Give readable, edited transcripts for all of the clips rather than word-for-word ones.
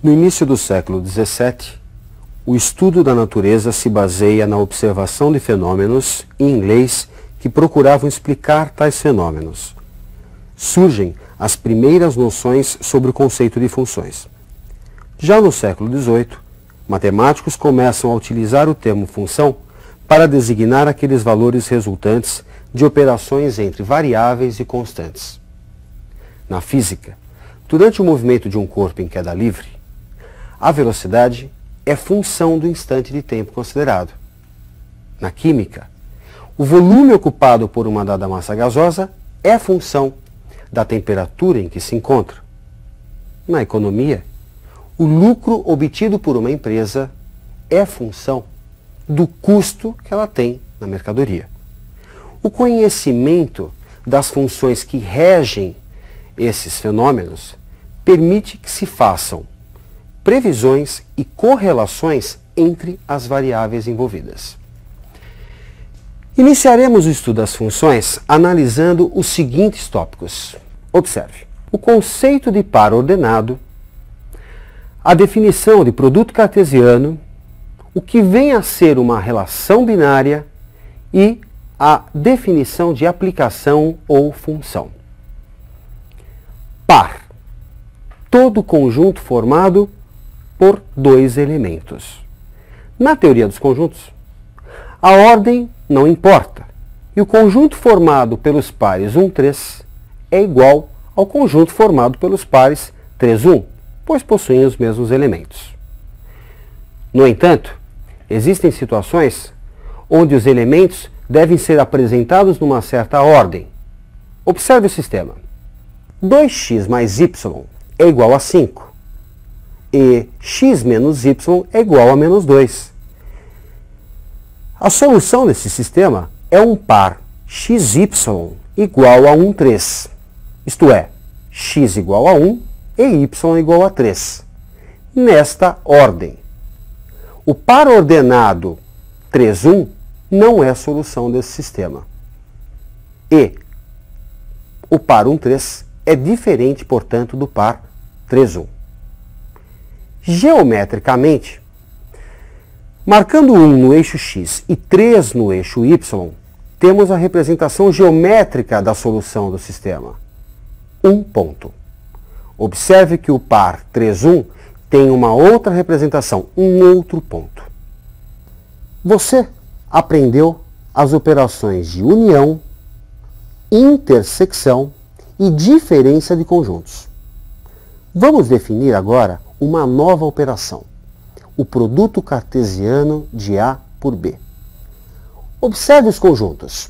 No início do século XVII, o estudo da natureza se baseia na observação de fenômenos, em inglês, que procuravam explicar tais fenômenos. Surgem as primeiras noções sobre o conceito de funções. Já no século XVIII, matemáticos começam a utilizar o termo função para designar aqueles valores resultantes de operações entre variáveis e constantes. Na física, durante o movimento de um corpo em queda livre, a velocidade é função do instante de tempo considerado. Na química, o volume ocupado por uma dada massa gasosa é função da temperatura em que se encontra. Na economia, o lucro obtido por uma empresa é função do custo que ela tem na mercadoria. O conhecimento das funções que regem esses fenômenos permite que se façam previsões e correlações entre as variáveis envolvidas. Iniciaremos o estudo das funções analisando os seguintes tópicos. Observe: o conceito de par ordenado, a definição de produto cartesiano, o que vem a ser uma relação binária e a definição de aplicação ou função. Par: todo conjunto formado por dois elementos. Na teoria dos conjuntos, a ordem não importa, e o conjunto formado pelos pares 1, 3 é igual ao conjunto formado pelos pares 3, 1, pois possuem os mesmos elementos. No entanto, existem situações onde os elementos devem ser apresentados numa certa ordem. Observe o sistema. 2x mais y é igual a 5. E x menos y é igual a menos 2. A solução desse sistema é um par xy igual a 1, 3. Isto é, x igual a 1 e y igual a 3. Nesta ordem. O par ordenado 3, 1 não é a solução desse sistema. E o par 1, 3 é diferente, portanto, do par 3, 1. Geometricamente, marcando 1 no eixo x e 3 no eixo y, temos a representação geométrica da solução do sistema. Um ponto. Observe que o par 3, 1 tem uma outra representação, um outro ponto. Você aprendeu as operações de união, intersecção e diferença de conjuntos. Vamos definir agora uma nova operação, o produto cartesiano de A por B. Observe os conjuntos.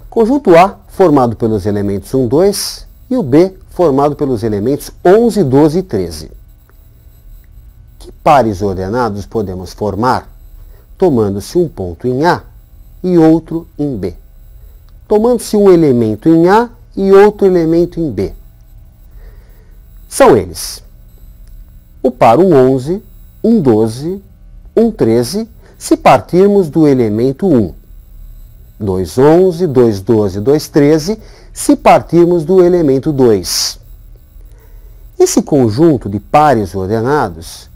Conjunto A formado pelos elementos 1, 2 e o B formado pelos elementos 11, 12 e 13. Que pares ordenados podemos formar tomando-se um ponto em A e outro em B? Tomando-se um elemento em A e outro elemento em B. São eles: o par 11, 12, 13, se partirmos do elemento 1. 11, 12, 13, se partirmos do elemento 2. Esse conjunto de pares ordenados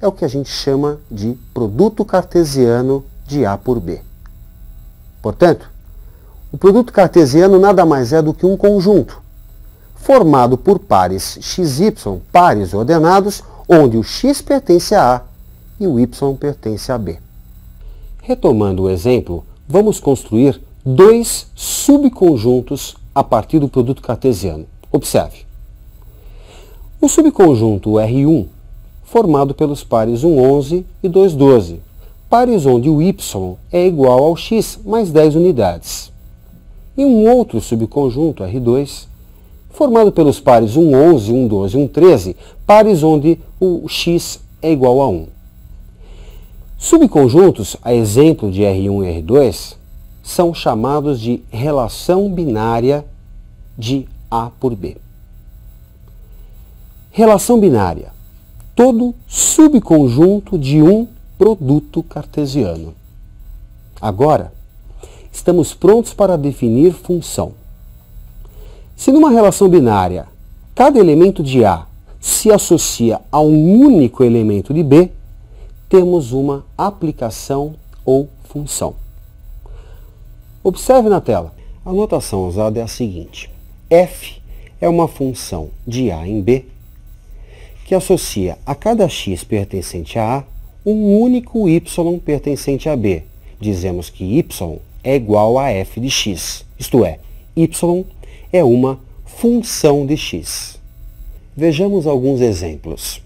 é o que a gente chama de produto cartesiano de A por B. Portanto, o produto cartesiano nada mais é do que um conjunto formado por pares xy, pares ordenados, onde o x pertence a A e o y pertence a B. Retomando o exemplo, vamos construir dois subconjuntos a partir do produto cartesiano. Observe. O subconjunto R1, formado pelos pares 11 e 12, pares onde o y é igual ao x mais 10 unidades. E um outro subconjunto R2, formado pelos pares 11, 12 e 13, pares onde o x é igual a 1. Subconjuntos, a exemplo de R1 e R2, são chamados de relação binária de A por B. Relação binária: todo subconjunto de um produto cartesiano. Agora, estamos prontos para definir função. Se numa relação binária, cada elemento de A se associa a um único elemento de B, temos uma aplicação ou função. Observe na tela. A notação usada é a seguinte. F é uma função de A em B que associa a cada x pertencente a A um único y pertencente a B. Dizemos que y é igual a f de x, isto é, y é uma função de x. Vejamos alguns exemplos.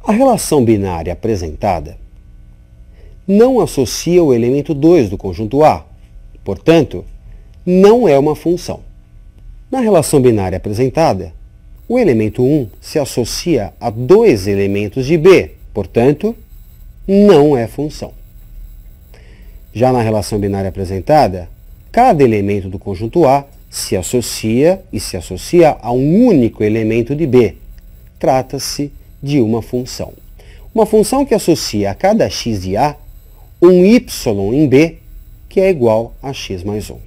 A relação binária apresentada não associa o elemento 2 do conjunto A, portanto, não é uma função. Na relação binária apresentada, o elemento 1 se associa a dois elementos de B, portanto, não é função. Já na relação binária apresentada, cada elemento do conjunto A se associa a um único elemento de B. Trata-se de uma função. Uma função que associa a cada x de A um y em B, que é igual a x mais 1.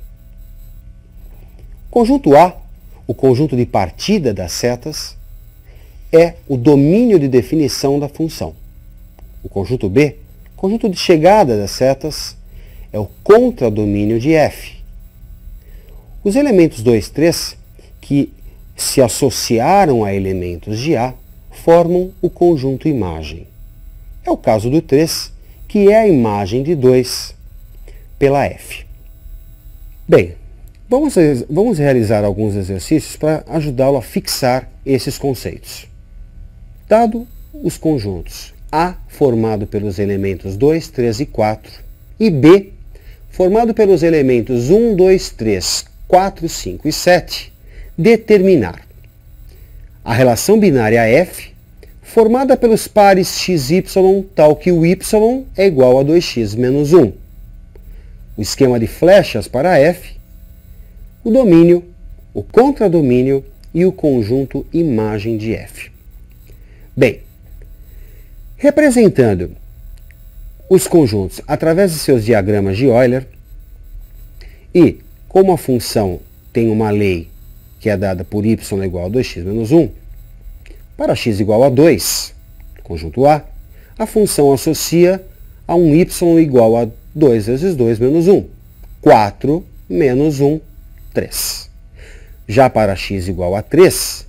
Conjunto A, o conjunto de partida das setas, é o domínio de definição da função. O conjunto B, conjunto de chegada das setas, é o contradomínio de f. Os elementos 2 e 3, que se associaram a elementos de A, formam o conjunto imagem. É o caso do 3, que é a imagem de 2 pela f. Bem, vamos realizar alguns exercícios para ajudá-lo a fixar esses conceitos. Dado os conjuntos A formado pelos elementos 2, 3 e 4 e B formado pelos elementos 1, 2, 3, 4, 5 e 7, determinar a relação binária f formada pelos pares x, y, tal que o y é igual a 2x menos 1. O esquema de flechas para f, o domínio, o contradomínio e o conjunto imagem de f. Bem, representando os conjuntos através de seus diagramas de Euler e como a função tem uma lei que é dada por y igual a 2x menos 1, para x igual a 2, conjunto A, a função associa a um y igual a 2 vezes 2 menos 1, 4 menos 1, 3. Já para x igual a 3,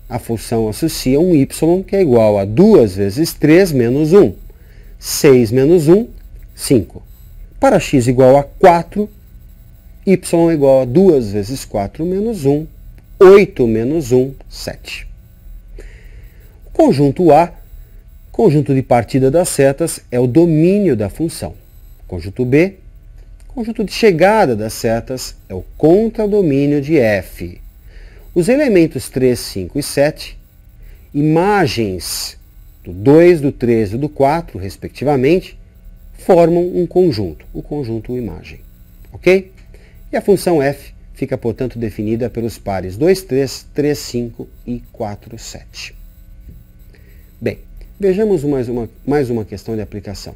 a função associa um y que é igual a 2 vezes 3 menos 1, 6 menos 1, 5. Para x igual a 4, y é igual a 2 vezes 4 menos 1, 8 menos 1, 7. O conjunto A, conjunto de partida das setas, é o domínio da função. Conjunto B, conjunto de chegada das setas, é o contradomínio de f. Os elementos 3, 5 e 7, imagens do 2, do 3 e do 4, respectivamente, formam um conjunto, o conjunto imagem. Ok? E a função f fica, portanto, definida pelos pares 2, 3, 3, 5 e 4, 7. Bem, vejamos mais uma questão de aplicação.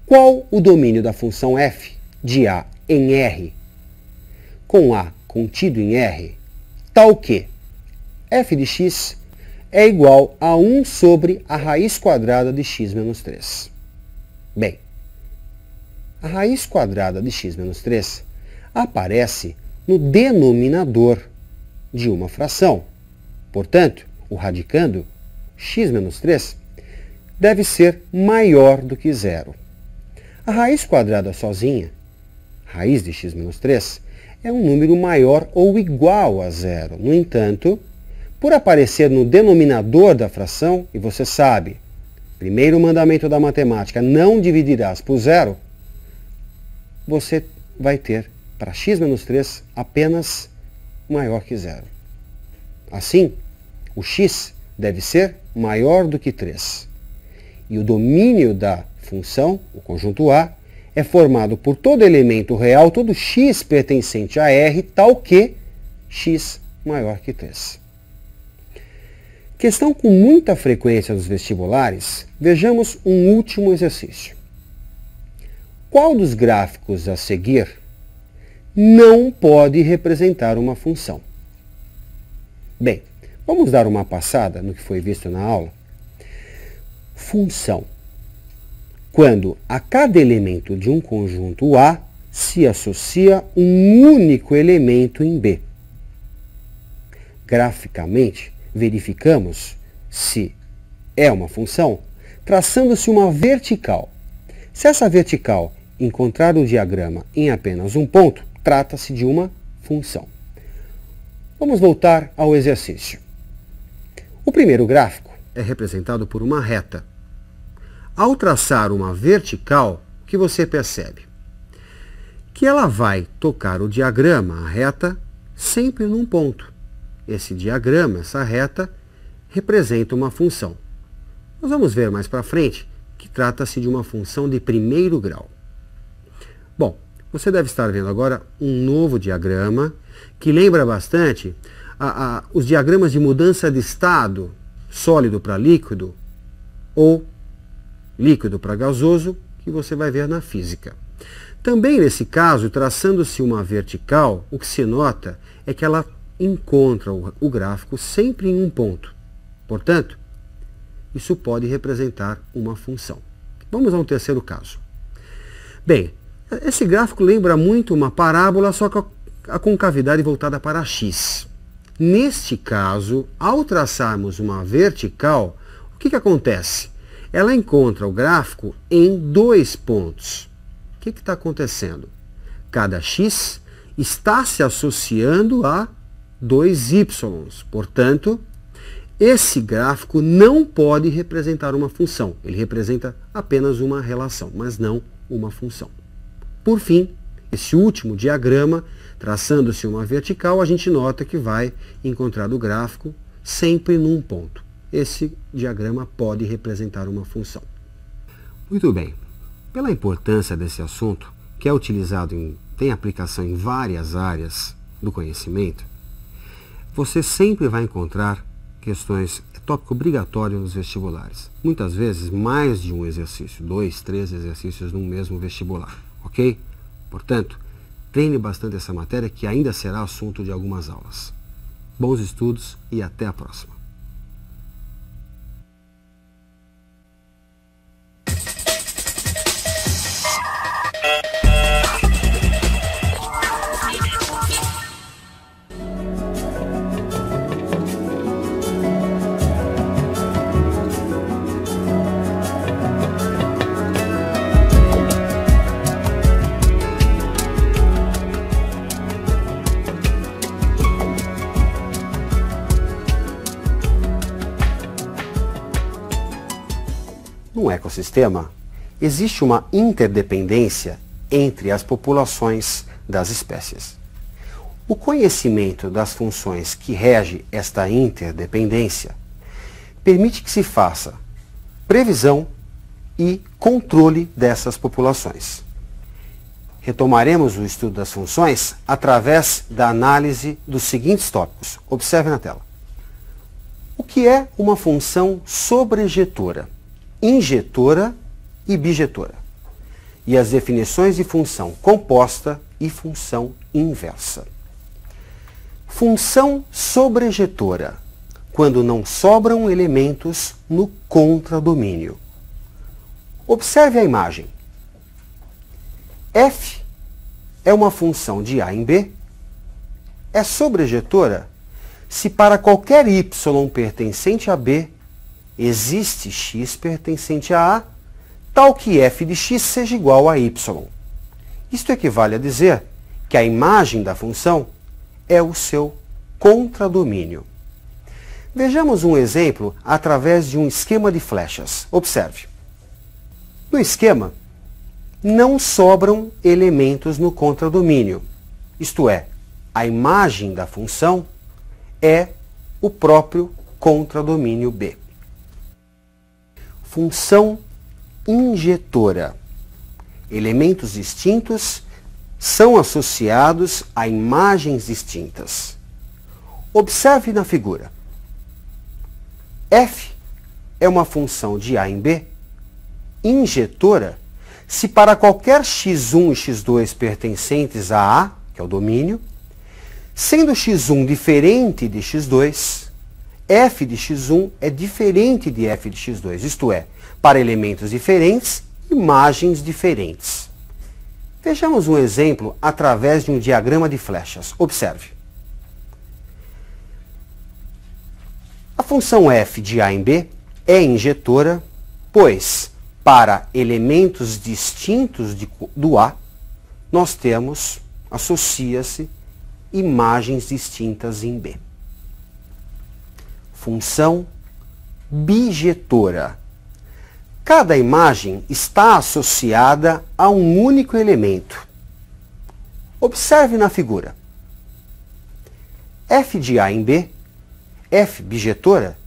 Qual o domínio da função f de A em R, com A contido em R, tal que f de x é igual a 1 sobre a raiz quadrada de x menos 3? Bem, a raiz quadrada de x menos 3 aparece no denominador de uma fração. Portanto, o radicando, x menos 3, deve ser maior do que zero. A raiz quadrada sozinha, raiz de x menos 3, é um número maior ou igual a zero. No entanto, por aparecer no denominador da fração, e você sabe, primeiro mandamento da matemática, não dividirás por zero, você vai ter, para x menos 3, apenas maior que zero. Assim, o x deve ser maior do que 3. E o domínio da função, o conjunto A, é formado por todo elemento real, todo x pertencente a R, tal que x maior que 3. Questão com muita frequência nos vestibulares, vejamos um último exercício. Qual dos gráficos a seguir não pode representar uma função? Bem, vamos dar uma passada no que foi visto na aula? Função. Quando a cada elemento de um conjunto A se associa um único elemento em B. Graficamente, verificamos se é uma função, traçando-se uma vertical. Se essa vertical encontrar o diagrama em apenas um ponto, trata-se de uma função. Vamos voltar ao exercício. O primeiro gráfico é representado por uma reta. Ao traçar uma vertical, o que você percebe? Que ela vai tocar o diagrama, a reta, sempre num ponto. Esse diagrama, essa reta, representa uma função. Nós vamos ver mais para frente que trata-se de uma função de primeiro grau. Bom, você deve estar vendo agora um novo diagrama que lembra bastante os diagramas de mudança de estado, sólido para líquido ou líquido para gasoso, que você vai ver na física. Também nesse caso, traçando-se uma vertical, o que se nota é que ela encontra o gráfico sempre em um ponto. Portanto, isso pode representar uma função. Vamos a um terceiro caso. Bem, esse gráfico lembra muito uma parábola, só que a concavidade voltada para x. Neste caso, ao traçarmos uma vertical, o que acontece? Ela encontra o gráfico em dois pontos. O que está acontecendo? Cada x está se associando a 2y. Portanto, esse gráfico não pode representar uma função. Ele representa apenas uma relação, mas não uma função. Por fim, esse último diagrama, traçando-se uma vertical, a gente nota que vai encontrar o gráfico sempre num ponto. Esse diagrama pode representar uma função. Muito bem. Pela importância desse assunto, que é utilizado tem aplicação em várias áreas do conhecimento, você sempre vai encontrar questões, é tópico obrigatório nos vestibulares. Muitas vezes mais de um exercício, 2, 3 exercícios num mesmo vestibular, ok? Portanto, treine bastante essa matéria que ainda será assunto de algumas aulas. Bons estudos e até a próxima. No ecossistema, existe uma interdependência entre as populações das espécies. O conhecimento das funções que rege esta interdependência permite que se faça previsão e controle dessas populações. Retomaremos o estudo das funções através da análise dos seguintes tópicos. Observe na tela. O que é uma função sobrejetora, injetora e bijetora? E as definições de função composta e função inversa. Função sobrejetora, quando não sobram elementos no contradomínio. Observe a imagem. F é uma função de A em B, é sobrejetora se para qualquer y pertencente a B existe x pertencente a A, tal que f de x seja igual a y. Isto equivale a dizer que a imagem da função é o seu contradomínio. Vejamos um exemplo através de um esquema de flechas. Observe. No esquema, não sobram elementos no contradomínio. Isto é, a imagem da função é o próprio contradomínio B. Função injetora. Elementos distintos são associados a imagens distintas. Observe na figura. F é uma função de A em B, injetora, se para qualquer x1 e x2 pertencentes a A, que é o domínio, Sendo x1 diferente de x2, f de x1 é diferente de f de x2, isto é, para elementos diferentes, imagens diferentes. Vejamos um exemplo através de um diagrama de flechas. Observe. A função f de a em b é injetora, pois, para elementos distintos do a, nós temos, associa-se, imagens distintas em b. Função bijetora. Cada imagem está associada a um único elemento. Observe na figura. f de a em b, f bijetora,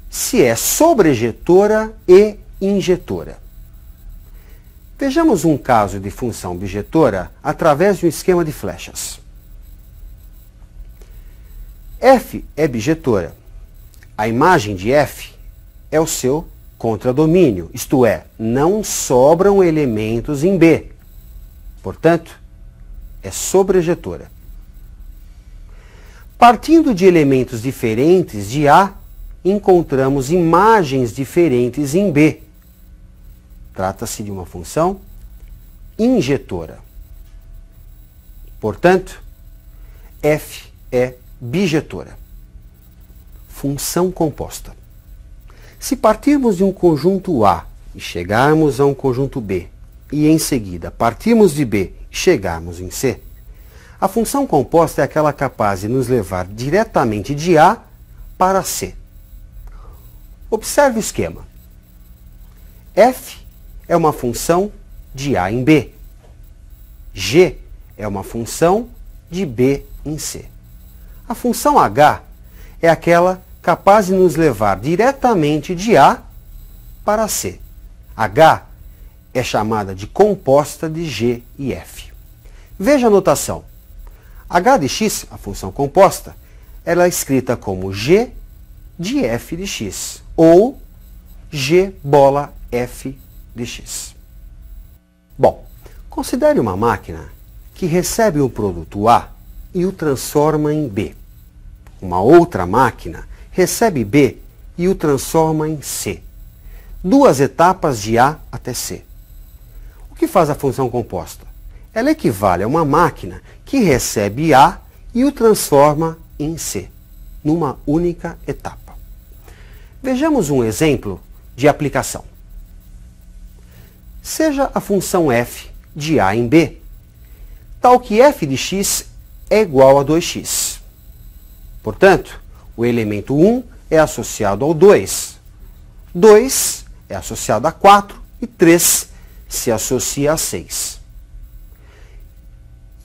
se é sobrejetora e injetora. Vejamos um caso de função bijetora através de um esquema de flechas. f é bijetora. A imagem de f é o seu contradomínio, isto é, não sobram elementos em B. Portanto, é sobrejetora. Partindo de elementos diferentes de A, encontramos imagens diferentes em B. Trata-se de uma função injetora. Portanto, f é bijetora. Função composta. Se partirmos de um conjunto A e chegarmos a um conjunto B, e em seguida partirmos de B e chegarmos em C, a função composta é aquela capaz de nos levar diretamente de A para C. Observe o esquema. F é uma função de A em B. G é uma função de B em C. A função H é aquela capaz de nos levar diretamente de A para C. H é chamada de composta de G e F. Veja a notação. H de x, a função composta, ela é escrita como G de f de x, ou G bola f de x. Bom, considere uma máquina que recebe o produto A e o transforma em B. Uma outra máquina recebe B e o transforma em C. Duas etapas de A até C. O que faz a função composta? Ela equivale a uma máquina que recebe A e o transforma em C, numa única etapa. Vejamos um exemplo de aplicação. Seja a função f de A em B, tal que f de x é igual a 2x. Portanto, o elemento 1 é associado ao 2, 2 é associado a 4 e 3 se associa a 6.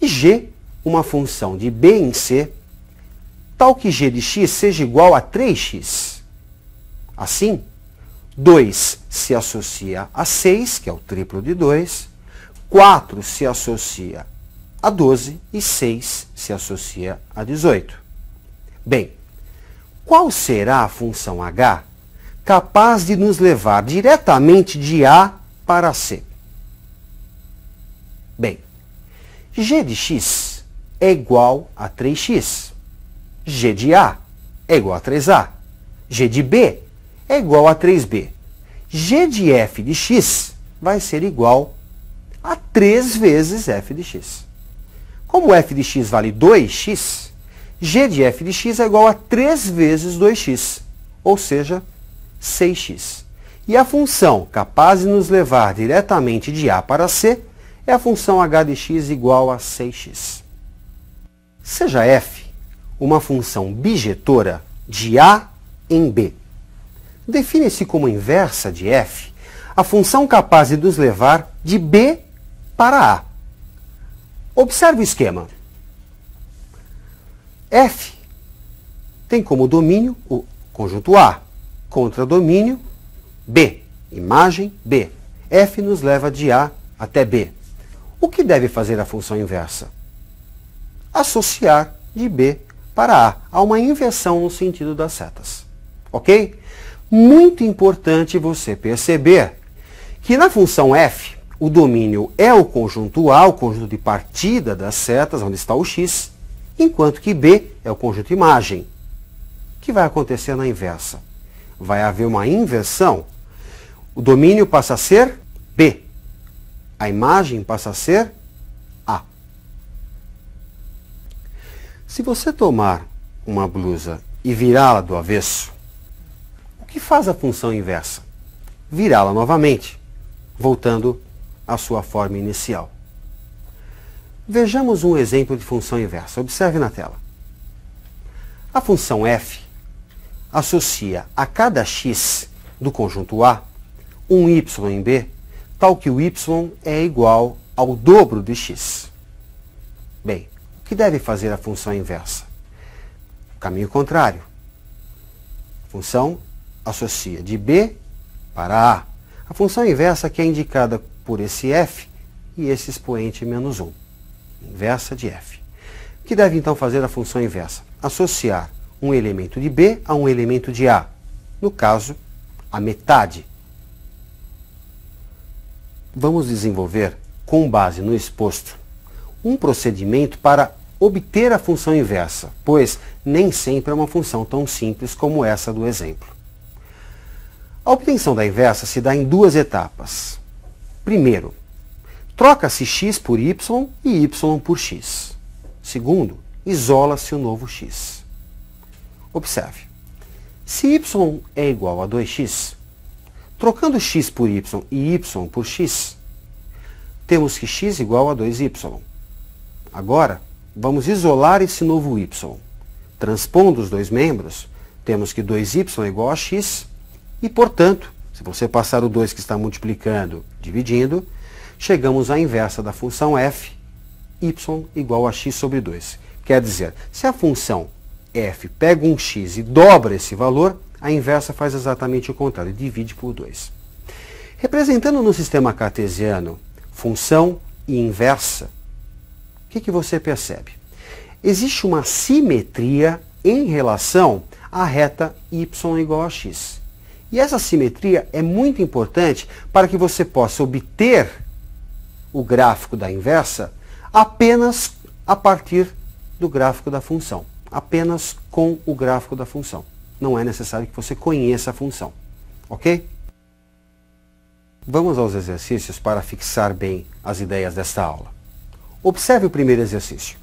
E g, uma função de B em C, tal que g de x seja igual a 3x. Assim, 2 se associa a 6, que é o triplo de 2, 4 se associa a 12 e 6 se associa a 18. Bem, qual será a função h capaz de nos levar diretamente de A para C? Bem, g de x é igual a 3x. G de A é igual a 3A. G de B é igual a 3B. G de f de x vai ser igual a 3 vezes f de x. Como f de x vale 2x, g de f de x é igual a 3 vezes 2x, ou seja, 6x. E a função capaz de nos levar diretamente de A para C é a função h de x igual a 6x. Seja f uma função bijetora de A em B. Define-se como inversa de f a função capaz de nos levar de B para A. Observe o esquema. F tem como domínio o conjunto A, contradomínio B, imagem B. F nos leva de A até B. O que deve fazer a função inversa? Associar de B para A. Há uma inversão no sentido das setas. Ok? Muito importante você perceber que na função f, o domínio é o conjunto A, o conjunto de partida das setas, onde está o x, enquanto que B é o conjunto imagem. O que vai acontecer na inversa? Vai haver uma inversão. O domínio passa a ser B. A imagem passa a ser A. Se você tomar uma blusa e virá-la do avesso, o que faz a função inversa? Virá-la novamente, voltando à sua forma inicial. Vejamos um exemplo de função inversa. Observe na tela. A função f associa a cada x do conjunto A um y em B, tal que o y é igual ao dobro de x. Bem, o que deve fazer a função inversa? O caminho contrário. A função associa de B para A. A função inversa que é indicada por esse f e esse expoente menos 1. Inversa de f. O que deve então fazer a função inversa? Associar um elemento de B a um elemento de A. No caso, a metade. Vamos desenvolver, com base no exposto, um procedimento para obter a função inversa, pois nem sempre é uma função tão simples como essa do exemplo. A obtenção da inversa se dá em duas etapas. Primeiro, troca-se x por y e y por x. Segundo, isola-se o novo x. Observe. Se y é igual a 2x, trocando x por y e y por x, temos que x igual a 2y. Agora, vamos isolar esse novo y. Transpondo os dois membros, temos que 2y é igual a x e, portanto, se você passar o 2 que está multiplicando, dividindo, chegamos à inversa da função f, y igual a x sobre 2. Quer dizer, se a função f pega um x e dobra esse valor, a inversa faz exatamente o contrário, divide por 2. Representando no sistema cartesiano função e inversa, o que você percebe? Existe uma simetria em relação à reta y igual a x. E essa simetria é muito importante para que você possa obter o gráfico da inversa apenas a partir do gráfico da função. Apenas com o gráfico da função. Não é necessário que você conheça a função. Ok? Vamos aos exercícios para fixar bem as ideias desta aula. Observe o primeiro exercício.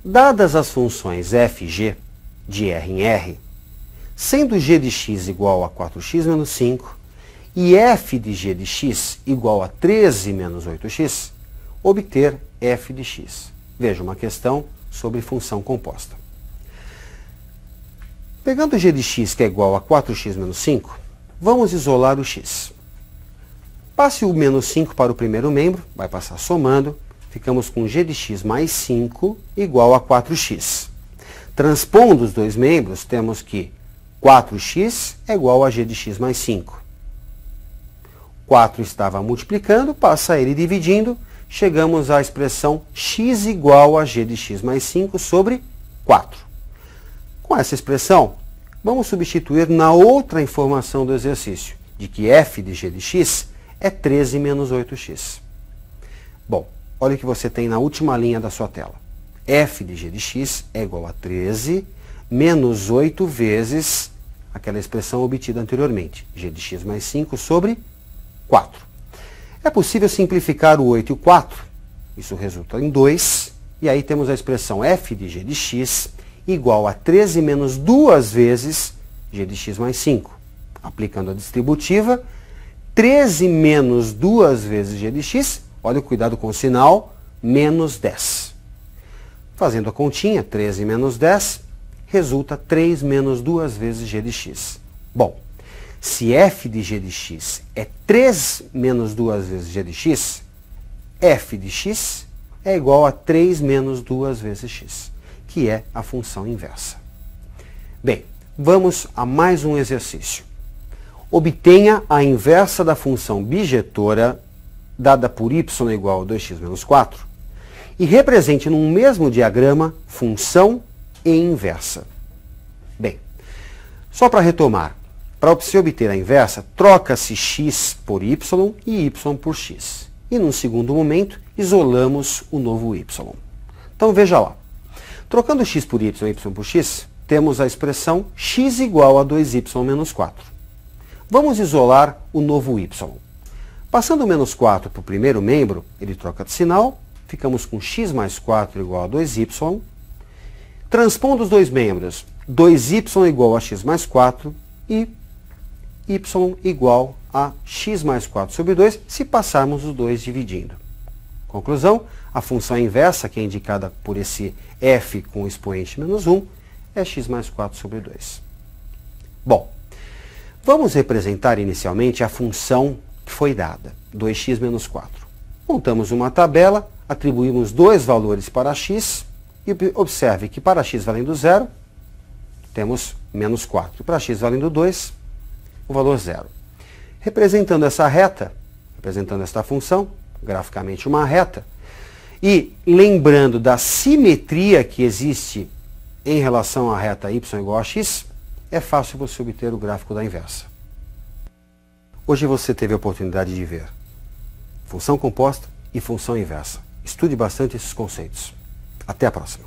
Dadas as funções f e g, de R em R, sendo g de x igual a 4x menos 5 e f de g de x igual a 13 menos 8x, obter f de x. Veja uma questão sobre função composta. Pegando g de x, que é igual a 4x menos 5, vamos isolar o x. Passe o menos 5 para o primeiro membro, vai passar somando, ficamos com g de x mais 5 igual a 4x. Transpondo os dois membros, temos que 4x é igual a g de x mais 5. 4 estava multiplicando, passa ele dividindo, chegamos à expressão x igual a g de x mais 5 sobre 4. Com essa expressão, vamos substituir na outra informação do exercício, de que f de g de x é 13 menos 8x. Bom, olha o que você tem na última linha da sua tela. f de g de x é igual a 13 menos 8 vezes aquela expressão obtida anteriormente, g de x mais 5 sobre 4. É possível simplificar o 8 e o 4, isso resulta em 2, e aí temos a expressão f de g de x igual a 13 menos 2 vezes g de x mais 5. Aplicando a distributiva, 13 menos 2 vezes g de x, olha o cuidado com o sinal, menos 10. Fazendo a continha, 13 menos 10, resulta 3 menos 2 vezes g de x. Bom, se f de g de x é 3 menos 2 vezes g de x, f de x é igual a 3 menos 2 vezes x, que é a função inversa. Bem, vamos a mais um exercício. Obtenha a inversa da função bijetora dada por y igual a 2x menos 4 e represente num mesmo diagrama função e inversa. Bem, só para retomar, para se obter a inversa, troca-se x por y e y por x. E num segundo momento, isolamos o novo y. Então veja lá. Trocando x por y e y por x, temos a expressão x igual a 2y menos 4. Vamos isolar o novo y. Passando o menos 4 para o primeiro membro, ele troca de sinal, ficamos com x mais 4 igual a 2y. Transpondo os dois membros, 2y igual a x mais 4 e y igual a x mais 4 sobre 2, se passarmos os dois dividindo. Conclusão, a função inversa, que é indicada por esse f com o expoente menos 1, é x mais 4 sobre 2. Bom, vamos representar inicialmente a função que foi dada, 2x menos 4. Montamos uma tabela, atribuímos dois valores para x, e observe que para x valendo 0, temos menos 4. Para x valendo 2, o valor 0. Representando essa reta, representando esta função, graficamente uma reta, e lembrando da simetria que existe em relação à reta y igual a x, é fácil você obter o gráfico da inversa. Hoje você teve a oportunidade de ver função composta e função inversa. Estude bastante esses conceitos. Até a próxima.